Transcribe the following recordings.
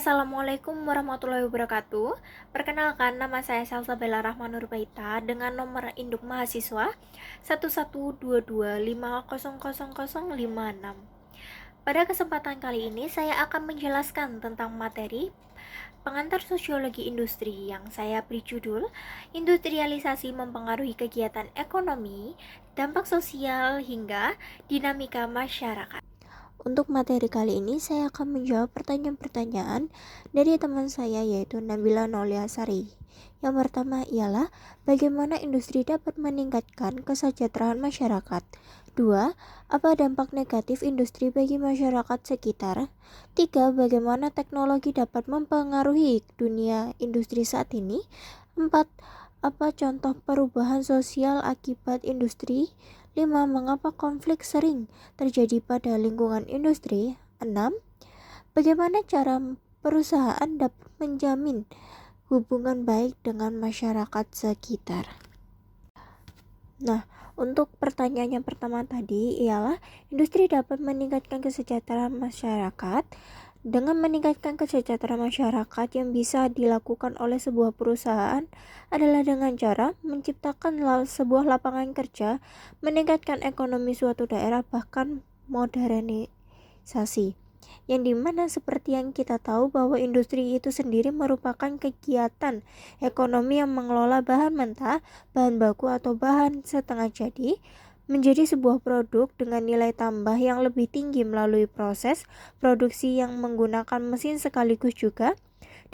Assalamualaikum warahmatullahi wabarakatuh. Perkenalkan, nama saya Salsabella Rahmanurbaita dengan nomor induk mahasiswa 1122500056. Pada kesempatan kali ini saya akan menjelaskan tentang materi pengantar sosiologi industri yang saya beri judul Industrialisasi Mempengaruhi Kegiatan Ekonomi, Dampak Sosial hingga Dinamika Masyarakat. Untuk materi kali ini saya akan menjawab pertanyaan-pertanyaan dari teman saya yaitu Nabila Noliasari. Yang pertama ialah bagaimana industri dapat meningkatkan kesejahteraan masyarakat. 2. Apa dampak negatif industri bagi masyarakat sekitar? 3. Bagaimana teknologi dapat mempengaruhi dunia industri saat ini? 4. Apa contoh perubahan sosial akibat industri? 5. Mengapa konflik sering terjadi pada lingkungan industri? 6. Bagaimana cara perusahaan dapat menjamin hubungan baik dengan masyarakat sekitar? Nah, untuk pertanyaan yang pertama tadi ialah industri dapat meningkatkan kesejahteraan masyarakat. Dengan meningkatkan kesejahteraan masyarakat yang bisa dilakukan oleh sebuah perusahaan adalah dengan cara menciptakan sebuah lapangan kerja, meningkatkan ekonomi suatu daerah, bahkan modernisasi. Yang dimana seperti yang kita tahu bahwa industri itu sendiri merupakan kegiatan ekonomi yang mengelola bahan mentah, bahan baku atau bahan setengah jadi menjadi sebuah produk dengan nilai tambah yang lebih tinggi melalui proses produksi yang menggunakan mesin sekaligus juga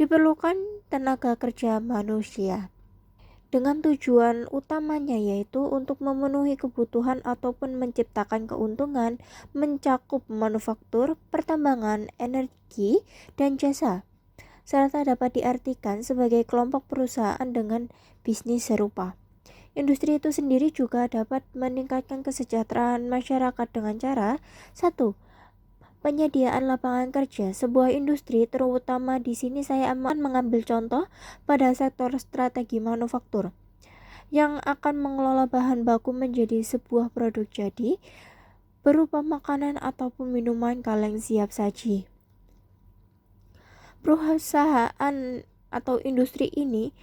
diperlukan tenaga kerja manusia. Dengan tujuan utamanya yaitu untuk memenuhi kebutuhan ataupun menciptakan keuntungan mencakup manufaktur, pertambangan, energi, dan jasa, serta dapat diartikan sebagai kelompok perusahaan dengan bisnis serupa. Industri itu sendiri juga dapat meningkatkan kesejahteraan masyarakat dengan cara 1. Penyediaan lapangan kerja. Sebuah industri terutama di sini saya akan mengambil contoh pada sektor strategi manufaktur yang akan mengelola bahan baku menjadi sebuah produk jadi berupa makanan ataupun minuman kaleng siap saji. Perusahaan atau industri ini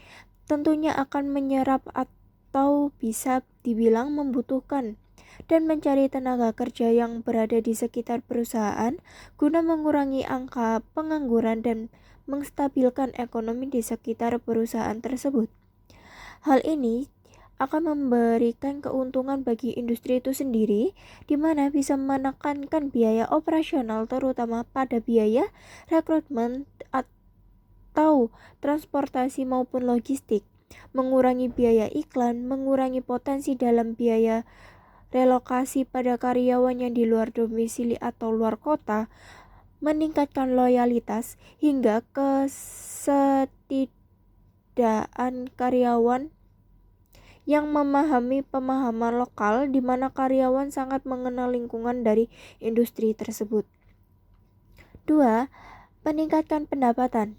tentunya akan menyerap atau bisa dibilang membutuhkan dan mencari tenaga kerja yang berada di sekitar perusahaan guna mengurangi angka pengangguran dan menstabilkan ekonomi di sekitar perusahaan tersebut. Hal ini akan memberikan keuntungan bagi industri itu sendiri, di mana bisa menekankan biaya operasional terutama pada biaya rekrutmen atau transportasi maupun logistik, mengurangi biaya iklan, mengurangi potensi dalam biaya relokasi pada karyawan yang di luar domisili atau luar kota, meningkatkan loyalitas hingga kesetidakan karyawan yang memahami pemahaman lokal di mana karyawan sangat mengenal lingkungan dari industri tersebut. 2. Peningkatkan pendapatan.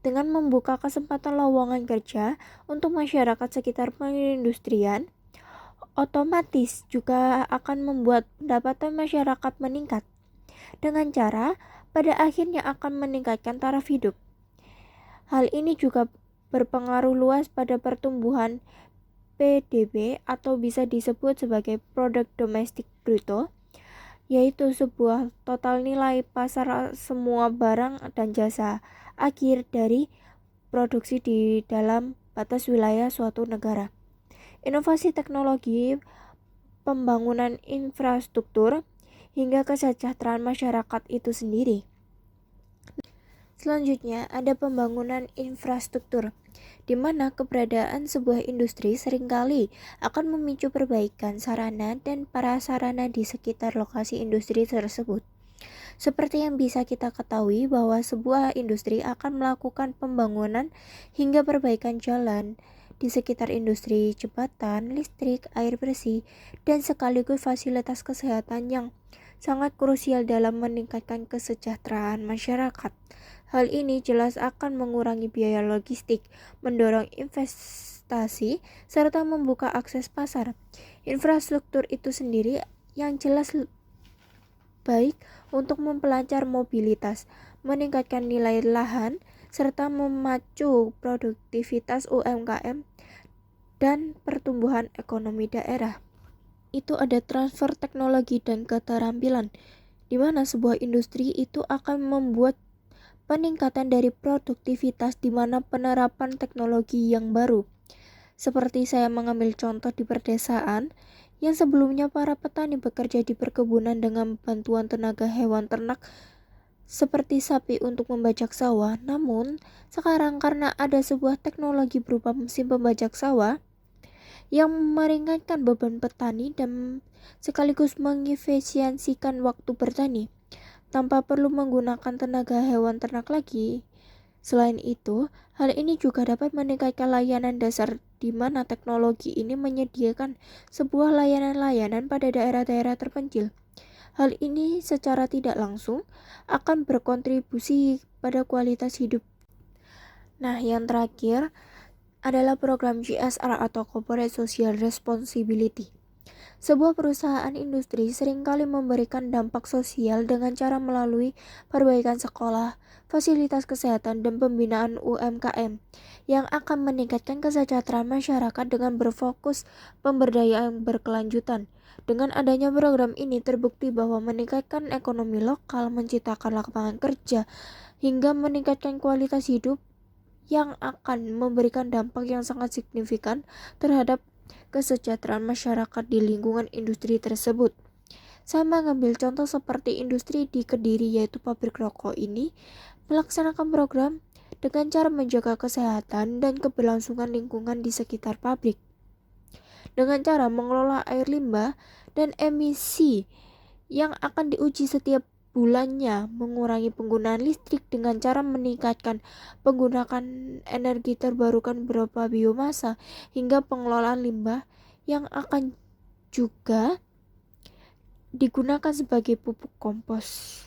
Dengan membuka kesempatan lowongan kerja untuk masyarakat sekitar perindustrian, otomatis juga akan membuat pendapatan masyarakat meningkat. Dengan cara pada akhirnya akan meningkatkan taraf hidup. Hal ini juga berpengaruh luas pada pertumbuhan PDB atau bisa disebut sebagai produk domestik bruto, yaitu sebuah total nilai pasar semua barang dan jasa akhir dari produksi di dalam batas wilayah suatu negara. Inovasi teknologi, pembangunan infrastruktur, hingga kesejahteraan masyarakat itu sendiri. Selanjutnya ada pembangunan infrastruktur, di mana keberadaan sebuah industri seringkali akan memicu perbaikan sarana dan prasarana di sekitar lokasi industri tersebut. Seperti yang bisa kita ketahui bahwa sebuah industri akan melakukan pembangunan hingga perbaikan jalan di sekitar industri, jembatan, listrik, air bersih, dan sekaligus fasilitas kesehatan yang sangat krusial dalam meningkatkan kesejahteraan masyarakat. Hal ini jelas akan mengurangi biaya logistik, mendorong investasi, serta membuka akses pasar. Infrastruktur itu sendiri yang jelas baik untuk memperlancar mobilitas, meningkatkan nilai lahan, serta memacu produktivitas UMKM dan pertumbuhan ekonomi daerah. Itu ada transfer teknologi dan keterampilan, di mana sebuah industri itu akan membuat peningkatan dari produktivitas di mana penerapan teknologi yang baru. Seperti saya mengambil contoh di pedesaan, yang sebelumnya para petani bekerja di perkebunan dengan bantuan tenaga hewan ternak seperti sapi untuk membajak sawah, namun sekarang karena ada sebuah teknologi berupa mesin pembajak sawah yang meringankan beban petani dan sekaligus mengefisiensikan waktu bertani tanpa perlu menggunakan tenaga hewan ternak lagi. Selain itu, hal ini juga dapat meningkatkan layanan dasar di mana teknologi ini menyediakan sebuah layanan-layanan pada daerah-daerah terpencil. Hal ini secara tidak langsung akan berkontribusi pada kualitas hidup. Nah, yang terakhir adalah program CSR atau Corporate Social Responsibility. Sebuah perusahaan industri seringkali memberikan dampak sosial dengan cara melalui perbaikan sekolah, fasilitas kesehatan, dan pembinaan UMKM yang akan meningkatkan kesejahteraan masyarakat dengan berfokus pemberdayaan berkelanjutan. Dengan adanya program ini terbukti bahwa meningkatkan ekonomi lokal, menciptakan lapangan kerja, hingga meningkatkan kualitas hidup yang akan memberikan dampak yang sangat signifikan terhadap kesejahteraan masyarakat di lingkungan industri tersebut. Saya mengambil contoh seperti industri di Kediri, yaitu pabrik rokok ini melaksanakan program dengan cara menjaga kesehatan dan keberlangsungan lingkungan di sekitar pabrik. Dengan cara mengelola air limbah dan emisi yang akan diuji setiap bulannya, mengurangi penggunaan listrik dengan cara meningkatkan penggunaan energi terbarukan berupa biomasa, hingga pengelolaan limbah yang akan juga digunakan sebagai pupuk kompos.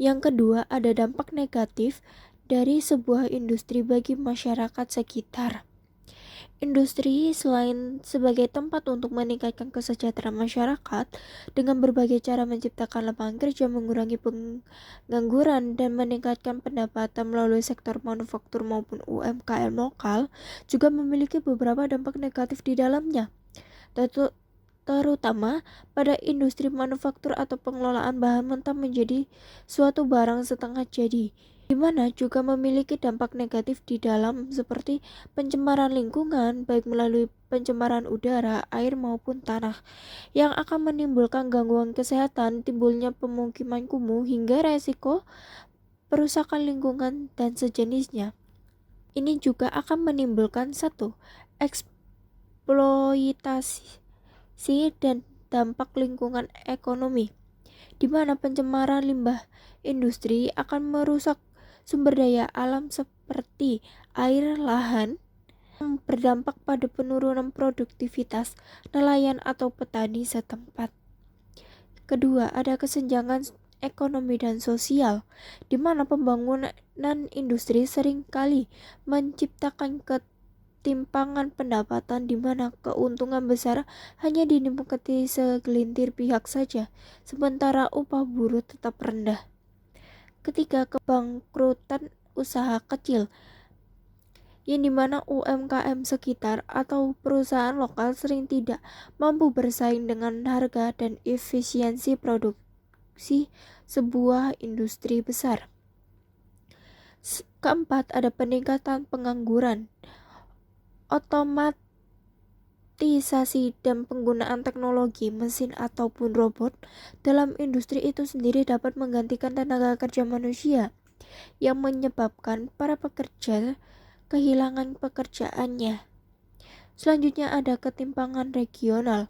Yang kedua, ada dampak negatif dari sebuah industri bagi masyarakat sekitar. Industri selain sebagai tempat untuk meningkatkan kesejahteraan masyarakat dengan berbagai cara menciptakan lapangan kerja, mengurangi pengangguran, dan meningkatkan pendapatan melalui sektor manufaktur maupun UMKM lokal, juga memiliki beberapa dampak negatif di dalamnya, terutama pada industri manufaktur atau pengelolaan bahan mentah menjadi suatu barang setengah jadi, di mana juga memiliki dampak negatif di dalam seperti pencemaran lingkungan baik melalui pencemaran udara, air maupun tanah yang akan menimbulkan gangguan kesehatan, timbulnya pemukiman kumuh hingga resiko perusakan lingkungan dan sejenisnya. Ini juga akan menimbulkan satu eksploitasi dan dampak lingkungan ekonomi, di mana pencemaran limbah industri akan merusak sumber daya alam seperti air, lahan, yang berdampak pada penurunan produktivitas nelayan atau petani setempat. Kedua, ada kesenjangan ekonomi dan sosial, di mana pembangunan industri seringkali menciptakan ketimpangan pendapatan, di mana keuntungan besar hanya dinikmati segelintir pihak saja, sementara upah buruh tetap rendah. Ketiga, kebangkrutan usaha kecil, yang dimana UMKM sekitar atau perusahaan lokal sering tidak mampu bersaing dengan harga dan efisiensi produksi sebuah industri besar. Keempat, ada peningkatan pengangguran. Otomatisasi dan penggunaan teknologi, mesin ataupun robot dalam industri itu sendiri dapat menggantikan tenaga kerja manusia, yang menyebabkan para pekerja kehilangan pekerjaannya. Selanjutnya ada ketimpangan regional.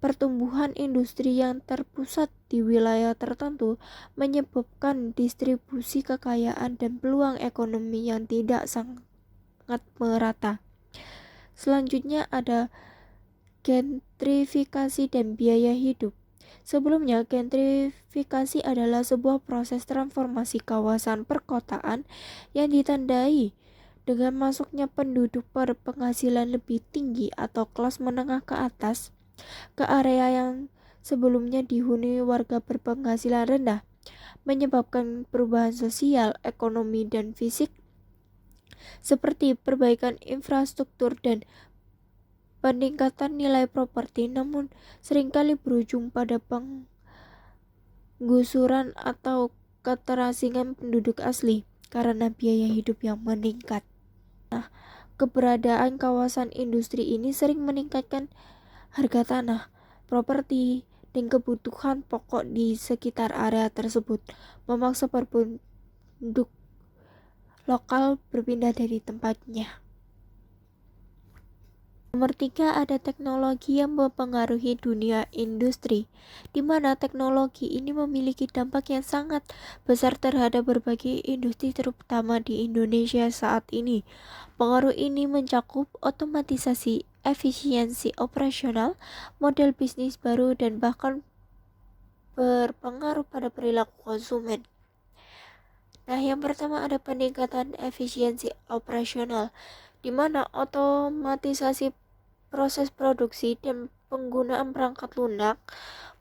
Pertumbuhan industri yang terpusat di wilayah tertentu menyebabkan distribusi kekayaan dan peluang ekonomi yang tidak sangat merata. Selanjutnya ada gentrifikasi dan biaya hidup. Sebelumnya, gentrifikasi adalah sebuah proses transformasi kawasan perkotaan yang ditandai dengan masuknya penduduk berpenghasilan lebih tinggi atau kelas menengah ke atas ke area yang sebelumnya dihuni warga berpenghasilan rendah, menyebabkan perubahan sosial, ekonomi, dan fisik seperti perbaikan infrastruktur dan peningkatan nilai properti, namun seringkali berujung pada penggusuran atau keterasingan penduduk asli karena biaya hidup yang meningkat. Keberadaan kawasan industri ini sering meningkatkan harga tanah, properti, dan kebutuhan pokok di sekitar area tersebut, memaksa penduduk lokal berpindah dari tempatnya. Nomor 3, ada teknologi yang mempengaruhi dunia industri, di mana teknologi ini memiliki dampak yang sangat besar terhadap berbagai industri terutama di Indonesia saat ini. Pengaruh ini mencakup otomatisasi, efisiensi operasional, model bisnis baru, dan bahkan berpengaruh pada perilaku konsumen. Nah, yang pertama ada peningkatan efisiensi operasional, di mana otomatisasi proses produksi dan penggunaan perangkat lunak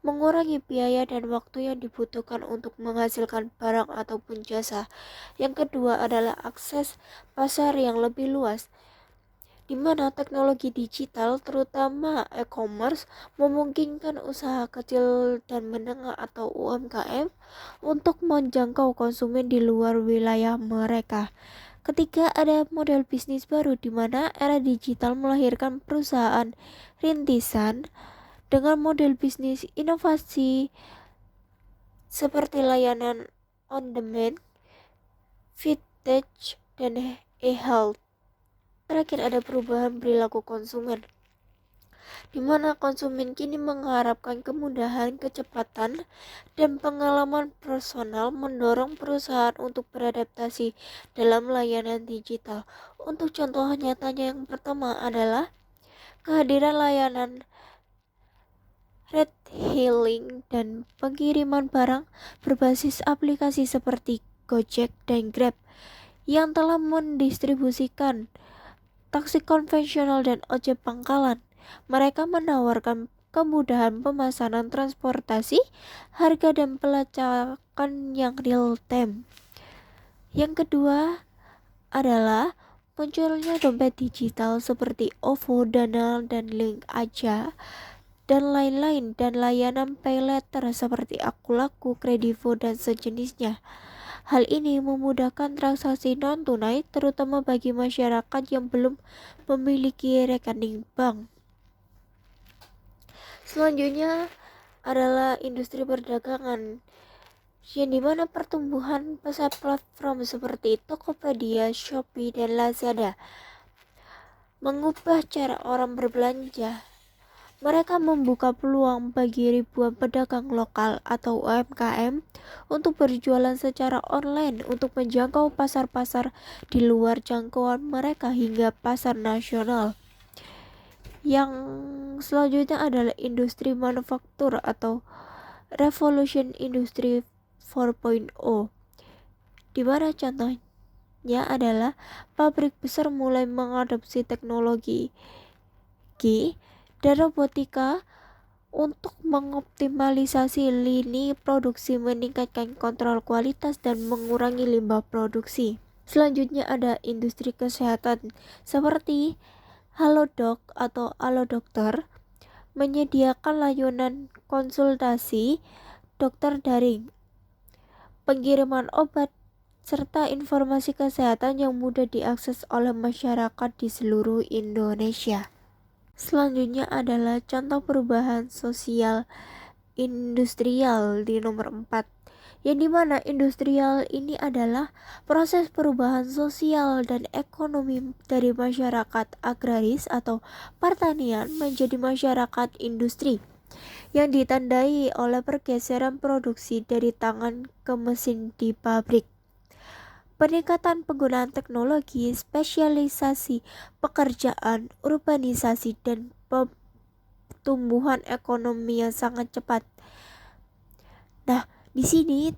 mengurangi biaya dan waktu yang dibutuhkan untuk menghasilkan barang ataupun jasa. Yang kedua adalah akses pasar yang lebih luas, di mana teknologi digital terutama e-commerce memungkinkan usaha kecil dan menengah atau UMKM untuk menjangkau konsumen di luar wilayah mereka. Ketiga, ada model bisnis baru di mana era digital melahirkan perusahaan rintisan dengan model bisnis inovasi seperti layanan on demand, vintage, dan e-health. Terakhir ada perubahan perilaku konsumen, di mana konsumen kini mengharapkan kemudahan, kecepatan, dan pengalaman personal mendorong perusahaan untuk beradaptasi dalam layanan digital. Untuk contoh nyatanya yang pertama adalah kehadiran layanan ride hailing dan pengiriman barang berbasis aplikasi seperti Gojek dan Grab yang telah mendistribusikan taksi konvensional dan ojek pangkalan. Mereka menawarkan kemudahan pemesanan transportasi, harga, dan pelacakan yang real time. Yang kedua adalah munculnya dompet digital seperti OVO, Dana, dan Link Aja, dan lain-lain, dan layanan pay later seperti Akulaku, Kredivo, dan sejenisnya. Hal ini memudahkan transaksi non-tunai terutama bagi masyarakat yang belum memiliki rekening bank. Selanjutnya adalah industri perdagangan, yang dimana pertumbuhan pasar platform seperti Tokopedia, Shopee, dan Lazada mengubah cara orang berbelanja. Mereka membuka peluang bagi ribuan pedagang lokal atau UMKM untuk berjualan secara online untuk menjangkau pasar-pasar di luar jangkauan mereka hingga pasar nasional. Yang selanjutnya adalah industri manufaktur atau revolution industri 4.0, di mana contohnya adalah pabrik besar mulai mengadopsi teknologi dan robotika untuk mengoptimalisasi lini produksi, meningkatkan kontrol kualitas, dan mengurangi limbah produksi. Selanjutnya ada industri kesehatan seperti Halodoc atau Alodokter, menyediakan layanan konsultasi dokter daring, pengiriman obat, serta informasi kesehatan yang mudah diakses oleh masyarakat di seluruh Indonesia. Selanjutnya adalah contoh perubahan sosial industrial di nomor 4, yang dimana industrial ini adalah proses perubahan sosial dan ekonomi dari masyarakat agraris atau pertanian menjadi masyarakat industri yang ditandai oleh pergeseran produksi dari tangan ke mesin di pabrik. Peningkatan penggunaan teknologi, spesialisasi pekerjaan, urbanisasi, dan pertumbuhan ekonomi yang sangat cepat. Nah, di sini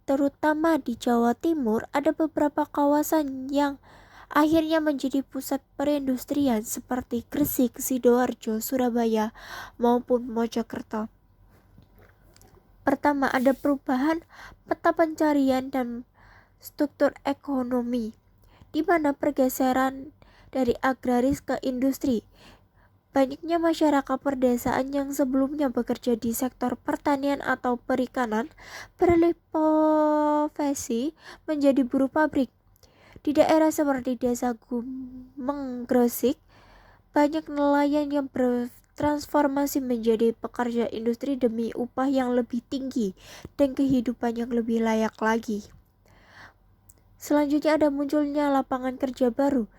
terutama di Jawa Timur ada beberapa kawasan yang akhirnya menjadi pusat perindustrian seperti Gresik, Sidoarjo, Surabaya, maupun Mojokerto. Pertama, ada perubahan peta pencarian dan struktur ekonomi, di mana pergeseran dari agraris ke industri. Banyaknya masyarakat perdesaan yang sebelumnya bekerja di sektor pertanian atau perikanan beralih profesi menjadi buruh pabrik. Di daerah seperti Desa Gumeng Gresik, banyak nelayan yang bertransformasi menjadi pekerja industri demi upah yang lebih tinggi dan kehidupan yang lebih layak lagi. Selanjutnya ada munculnya lapangan kerja baru.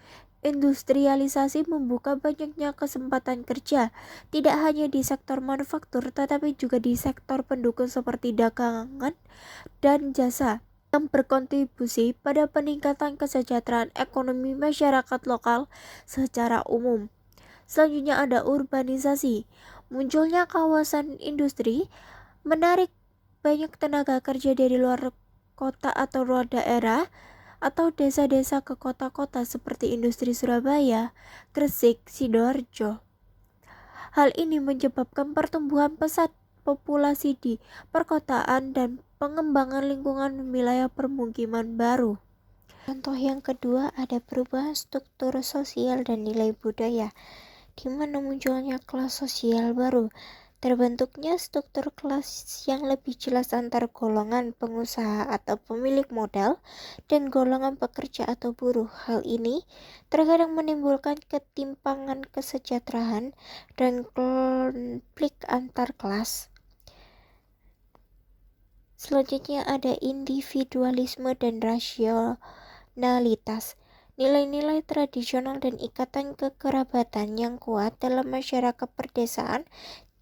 Industrialisasi membuka banyaknya kesempatan kerja, tidak hanya di sektor manufaktur, tetapi juga di sektor pendukung seperti dagangan dan jasa, yang berkontribusi pada peningkatan kesejahteraan ekonomi masyarakat lokal secara umum. Selanjutnya ada urbanisasi. Munculnya kawasan industri menarik banyak tenaga kerja dari luar kota atau luar daerah atau desa-desa ke kota-kota seperti industri Surabaya, Gresik, Sidoarjo. Hal ini menyebabkan pertumbuhan pesat populasi di perkotaan dan pengembangan lingkungan wilayah permukiman baru. Contoh yang kedua ada perubahan struktur sosial dan nilai budaya, di mana munculnya kelas sosial baru. Terbentuknya struktur kelas yang lebih jelas antar golongan pengusaha atau pemilik modal dan golongan pekerja atau buruh. Hal ini terkadang menimbulkan ketimpangan kesejahteraan dan konflik antar kelas. Selanjutnya ada individualisme dan rasionalitas. Nilai-nilai tradisional dan ikatan kekerabatan yang kuat dalam masyarakat perdesaan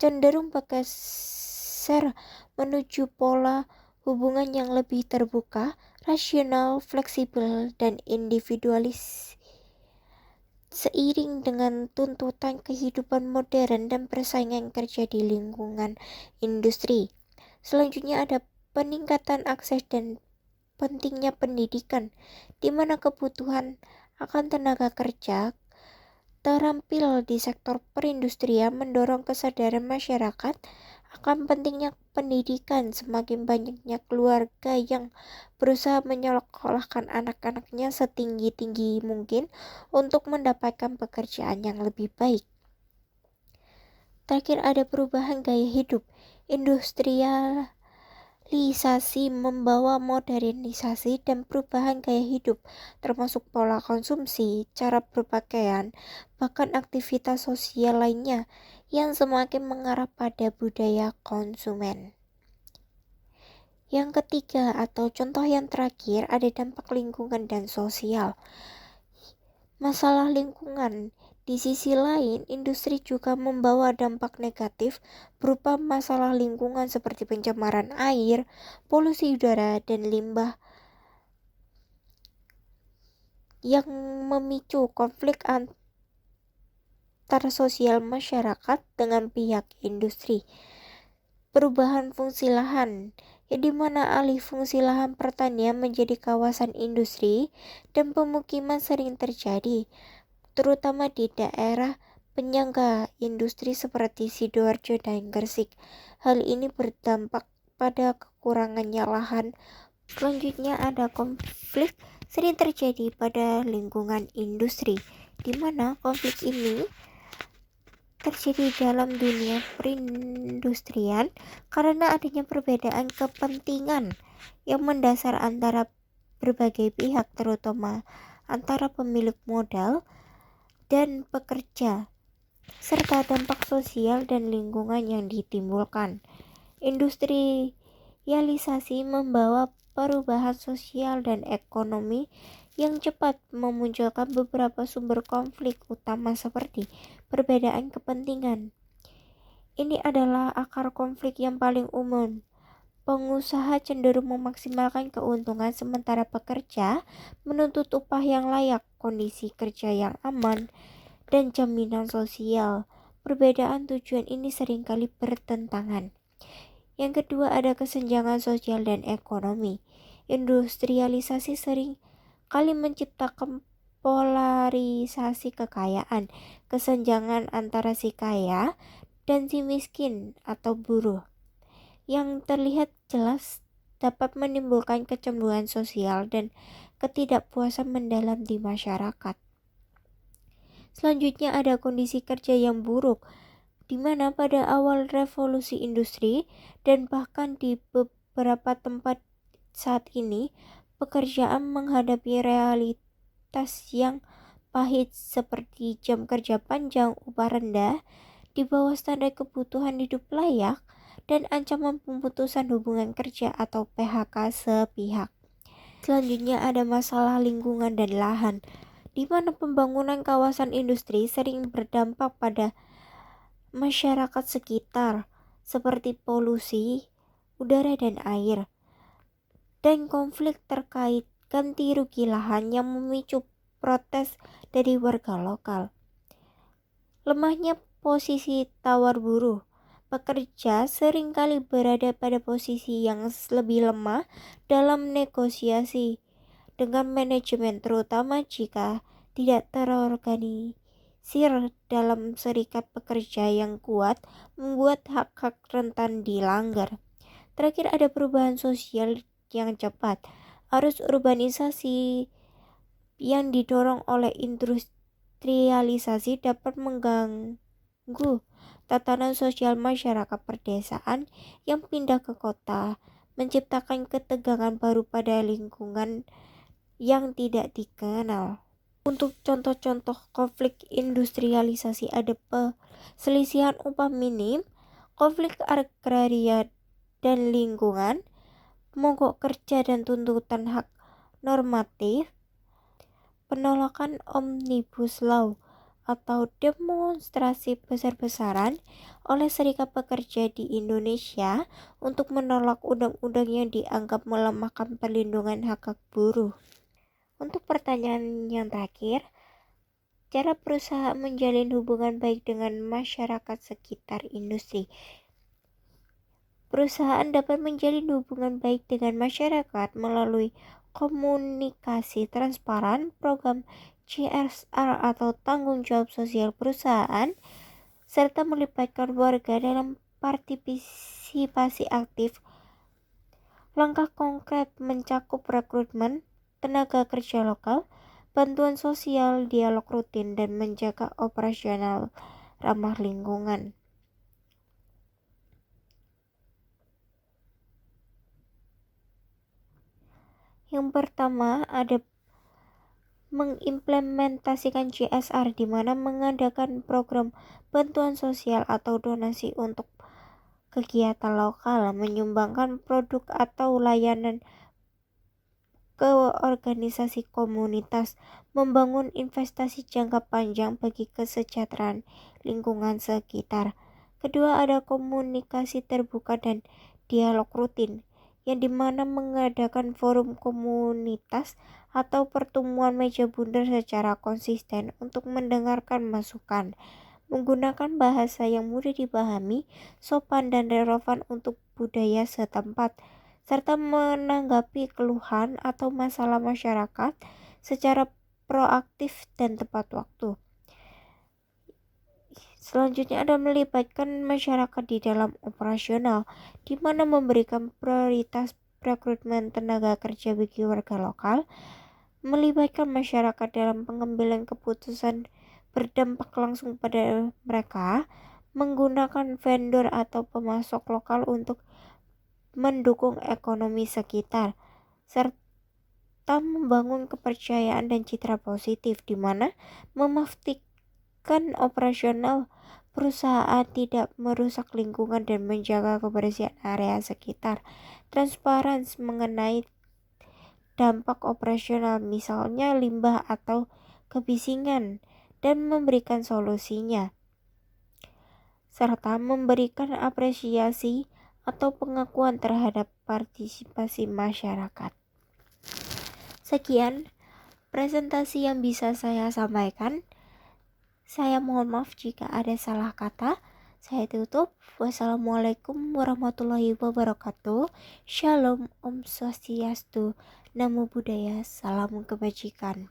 cenderung bergeser menuju pola hubungan yang lebih terbuka, rasional, fleksibel, dan individualis. Seiring dengan tuntutan kehidupan modern dan persaingan kerja di lingkungan industri. Selanjutnya ada peningkatan akses dan pentingnya pendidikan, di mana kebutuhan akan tenaga kerja terampil di sektor perindustrian mendorong kesadaran masyarakat akan pentingnya pendidikan. Semakin banyaknya keluarga yang berusaha menyekolahkan anak-anaknya setinggi-tinggi mungkin untuk mendapatkan pekerjaan yang lebih baik. Terakhir ada perubahan gaya hidup. Industrialisasi membawa modernisasi dan perubahan gaya hidup, termasuk pola konsumsi, cara berpakaian, bahkan aktivitas sosial lainnya yang semakin mengarah pada budaya konsumen. Yang ketiga atau contoh yang terakhir ada dampak lingkungan dan sosial. Masalah lingkungan. Di sisi lain, industri juga membawa dampak negatif berupa masalah lingkungan seperti pencemaran air, polusi udara, dan limbah yang memicu konflik antar sosial masyarakat dengan pihak industri. Perubahan fungsi lahan, di mana alih fungsi lahan pertanian menjadi kawasan industri dan pemukiman sering terjadi, terutama di daerah penyangga industri seperti Sidoarjo dan Gresik. Hal ini berdampak pada kekurangannya lahan. Selanjutnya ada konflik sering terjadi pada lingkungan industri, di mana konflik ini terjadi dalam dunia perindustrian karena adanya perbedaan kepentingan yang mendasar antara berbagai pihak, terutama antara pemilik modal dan pekerja, serta dampak sosial dan lingkungan yang ditimbulkan. Industrialisasi membawa perubahan sosial dan ekonomi yang cepat, memunculkan beberapa sumber konflik utama seperti perbedaan kepentingan. Ini adalah akar konflik yang paling umum. Pengusaha cenderung memaksimalkan keuntungan sementara pekerja menuntut upah yang layak, kondisi kerja yang aman, dan jaminan sosial. Perbedaan tujuan ini seringkali bertentangan. Yang kedua ada kesenjangan sosial dan ekonomi. Industrialisasi sering kali menciptakan polarisasi kekayaan, kesenjangan antara si kaya dan si miskin atau buruh. yang terlihat jelas dapat menimbulkan kecemburuan sosial dan ketidakpuasan mendalam di masyarakat. Selanjutnya ada kondisi kerja yang buruk, di mana pada awal revolusi industri dan bahkan di beberapa tempat saat ini, pekerjaan menghadapi realitas yang pahit seperti jam kerja panjang, upah rendah, di bawah standar kebutuhan hidup layak, dan ancaman pemutusan hubungan kerja atau PHK sepihak. Selanjutnya ada masalah lingkungan dan lahan, di mana pembangunan kawasan industri sering berdampak pada masyarakat sekitar, seperti polusi udara dan air, dan konflik terkait ganti rugi lahan yang memicu protes dari warga lokal. Lemahnya posisi tawar buruh. Pekerja seringkali berada pada posisi yang lebih lemah dalam negosiasi dengan manajemen, terutama jika tidak terorganisir dalam serikat pekerja yang kuat, membuat hak-hak rentan dilanggar. Terakhir ada perubahan sosial yang cepat. Arus urbanisasi yang didorong oleh industrialisasi dapat mengganggu tatanan sosial masyarakat pedesaan yang pindah ke kota, menciptakan ketegangan baru pada lingkungan yang tidak dikenal. Untuk contoh-contoh konflik industrialisasi ada perselisihan upah minim, konflik agraria dan lingkungan, mogok kerja dan tuntutan hak normatif, penolakan Omnibus Law atau demonstrasi besar-besaran oleh serikat pekerja di Indonesia untuk menolak undang-undang yang dianggap melemahkan perlindungan hak buruh. Untuk pertanyaan yang terakhir, cara perusahaan menjalin hubungan baik dengan masyarakat sekitar industri. Perusahaan dapat menjalin hubungan baik dengan masyarakat melalui komunikasi transparan, program CSR atau tanggung jawab sosial perusahaan, serta melibatkan warga dalam partisipasi aktif. Langkah konkret mencakup rekrutmen tenaga kerja lokal, bantuan sosial, dialog rutin, dan menjaga operasional ramah lingkungan. Yang pertama ada mengimplementasikan CSR, di mana mengadakan program bantuan sosial atau donasi untuk kegiatan lokal, menyumbangkan produk atau layanan ke organisasi komunitas, membangun investasi jangka panjang bagi kesejahteraan lingkungan sekitar. Kedua, ada komunikasi terbuka dan dialog rutin, yang dimana mengadakan forum komunitas atau pertemuan meja bundar secara konsisten untuk mendengarkan masukan, menggunakan bahasa yang mudah dipahami, sopan dan relevan untuk budaya setempat, serta menanggapi keluhan atau masalah masyarakat secara proaktif dan tepat waktu. Selanjutnya ada melibatkan masyarakat di dalam operasional, di mana memberikan prioritas rekrutmen tenaga kerja bagi warga lokal, melibatkan masyarakat dalam pengambilan keputusan berdampak langsung pada mereka, menggunakan vendor atau pemasok lokal untuk mendukung ekonomi sekitar, serta membangun kepercayaan dan citra positif, di mana memastikan operasional perusahaan tidak merusak lingkungan dan menjaga kebersihan area sekitar. Transparansi mengenai dampak operasional, misalnya limbah atau kebisingan, dan memberikan solusinya, serta memberikan apresiasi atau pengakuan terhadap partisipasi masyarakat. Sekian presentasi yang bisa saya sampaikan. Saya mohon maaf jika ada salah kata. Saya tutup. Wassalamualaikum warahmatullahi wabarakatuh. Shalom, Om Swastiastu, Namo Buddhaya, Salam Kebajikan.